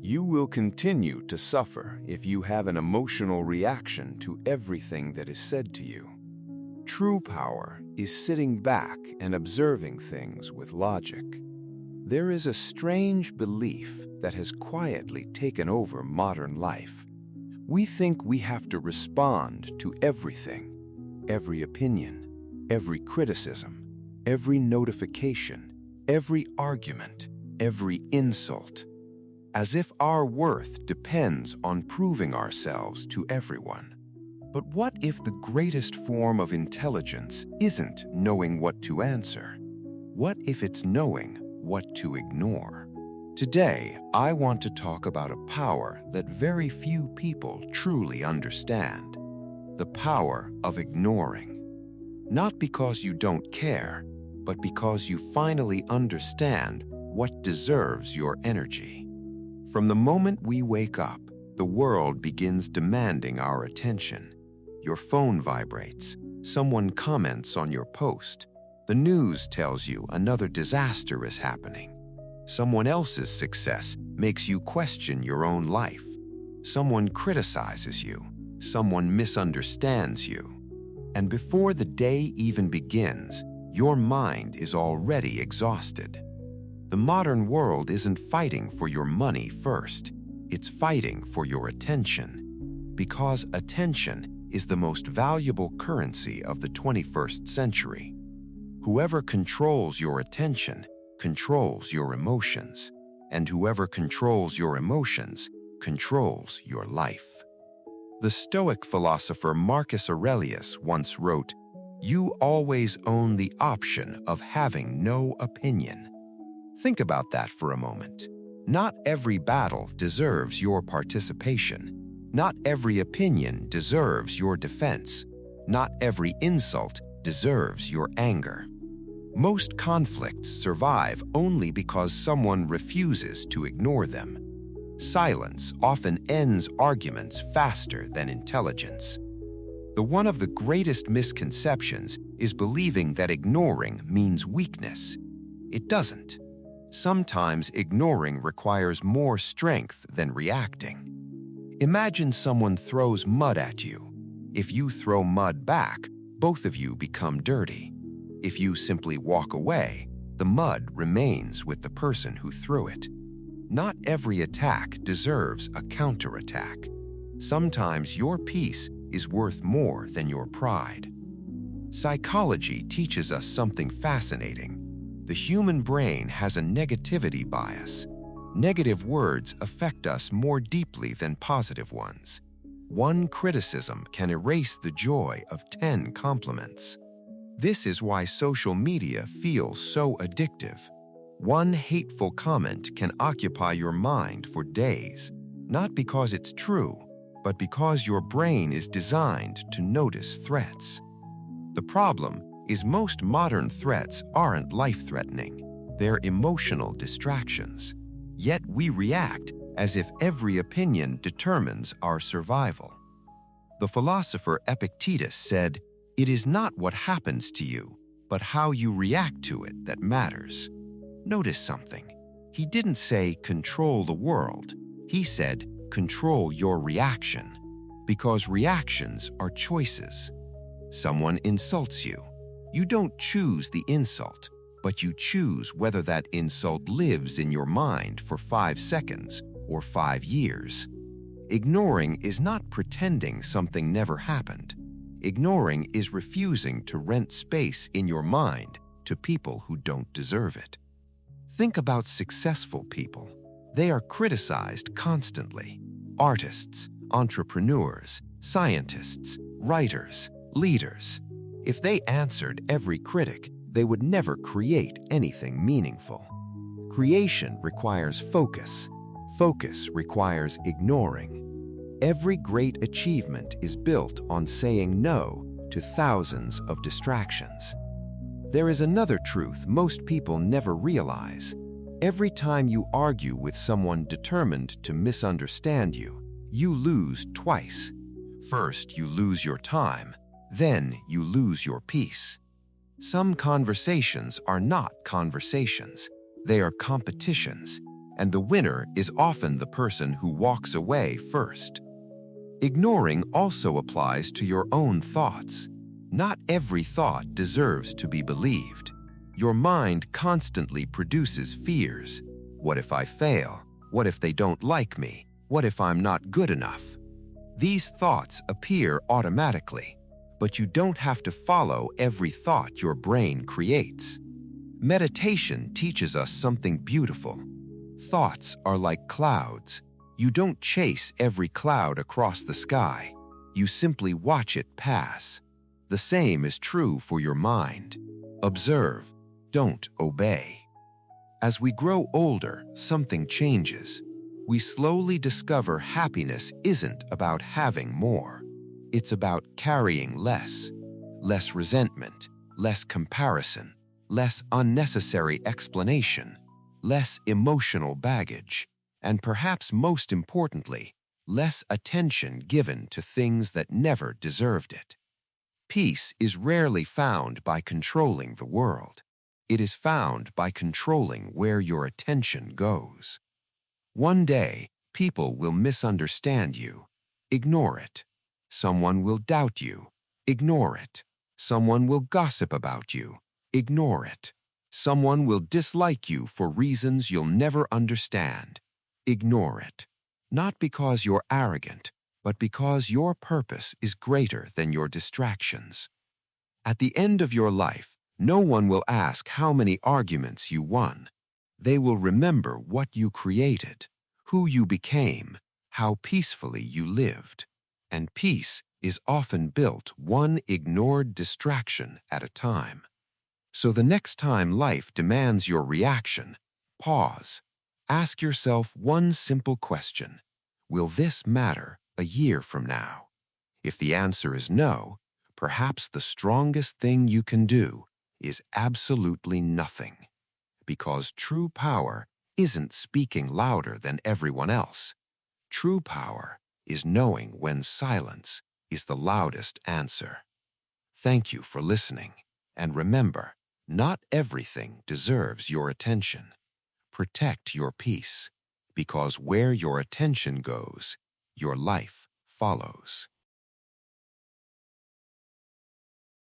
You will continue to suffer if you have an emotional reaction to everything that is said to you. True power is sitting back and observing things with logic. There is a strange belief that has quietly taken over modern life. We think we have to respond to everything, every opinion, every criticism, every notification, every argument, every insult, as if our worth depends on proving ourselves to everyone. But what if the greatest form of intelligence isn't knowing what to answer? What if it's knowing what to ignore? Today, I want to talk about a power that very few people truly understand: the power of ignoring. Not because you don't care, but because you finally understand what deserves your energy. From the moment we wake up, the world begins demanding our attention. Your phone vibrates, someone comments on your post, the news tells you another disaster is happening. Someone else's success makes you question your own life. Someone criticizes you, someone misunderstands you. And before the day even begins, your mind is already exhausted. The modern world isn't fighting for your money first, it's fighting for your attention. Because attention is the most valuable currency of the 21st century. Whoever controls your attention controls your emotions, and whoever controls your emotions controls your life. The Stoic philosopher Marcus Aurelius once wrote, "You always own the option of having no opinion." Think about that for a moment. Not every battle deserves your participation. Not every opinion deserves your defense. Not every insult deserves your anger. Most conflicts survive only because someone refuses to ignore them. Silence often ends arguments faster than intelligence. One of the greatest misconceptions is believing that ignoring means weakness. It doesn't. Sometimes ignoring requires more strength than reacting. Imagine someone throws mud at you. If you throw mud back, both of you become dirty. If you simply walk away, the mud remains with the person who threw it. Not every attack deserves a counterattack. Sometimes your peace is worth more than your pride. Psychology teaches us something fascinating. The human brain has a negativity bias. Negative words affect us more deeply than positive ones. One criticism can erase the joy of 10 compliments. This is why social media feels so addictive. One hateful comment can occupy your mind for days, not because it's true, but because your brain is designed to notice threats. The problem is most modern threats aren't life-threatening. They're emotional distractions. Yet we react as if every opinion determines our survival. The philosopher Epictetus said, "It is not what happens to you, but how you react to it that matters." Notice something. He didn't say control the world. He said control your reaction, because reactions are choices. Someone insults you. You don't choose the insult, but you choose whether that insult lives in your mind for 5 seconds or 5 years. Ignoring is not pretending something never happened. Ignoring is refusing to rent space in your mind to people who don't deserve it. Think about successful people. They are criticized constantly. Artists, entrepreneurs, scientists, writers, leaders. If they answered every critic, they would never create anything meaningful. Creation requires focus. Focus requires ignoring. Every great achievement is built on saying no to thousands of distractions. There is another truth most people never realize. Every time you argue with someone determined to misunderstand you, you lose twice. First, you lose your time. Then you lose your peace. Some conversations are not conversations. They are competitions. and the winner is often the person who walks away first. Ignoring also applies to your own thoughts. Not every thought deserves to be believed. Your mind constantly produces fears. What if I fail? What if they don't like me? What if I'm not good enough? These thoughts appear automatically, but you don't have to follow every thought your brain creates. Meditation teaches us something beautiful. Thoughts are like clouds. You don't chase every cloud across the sky. You simply watch it pass. The same is true for your mind. Observe, don't obey. As we grow older, something changes. We slowly discover happiness isn't about having more. It's about carrying less. Less resentment, less comparison, less unnecessary explanation, less emotional baggage, and perhaps most importantly, less attention given to things that never deserved it. Peace is rarely found by controlling the world. It is found by controlling where your attention goes. One day, people will misunderstand you. Ignore it. Someone will doubt you. Ignore it. Someone will gossip about you. Ignore it. Someone will dislike you for reasons you'll never understand. Ignore it. Not because you're arrogant, but because your purpose is greater than your distractions. At the end of your life, no one will ask how many arguments you won. They will remember what you created, who you became, how peacefully you lived. And peace is often built one ignored distraction at a time. So the next time life demands your reaction, pause. Ask yourself one simple question. Will this matter a year from now? If the answer is no, perhaps the strongest thing you can do is absolutely nothing. Because true power isn't speaking louder than everyone else. True power is knowing when silence is the loudest answer. Thank you for listening, and remember, not everything deserves your attention. Protect your peace, because where your attention goes, your life follows.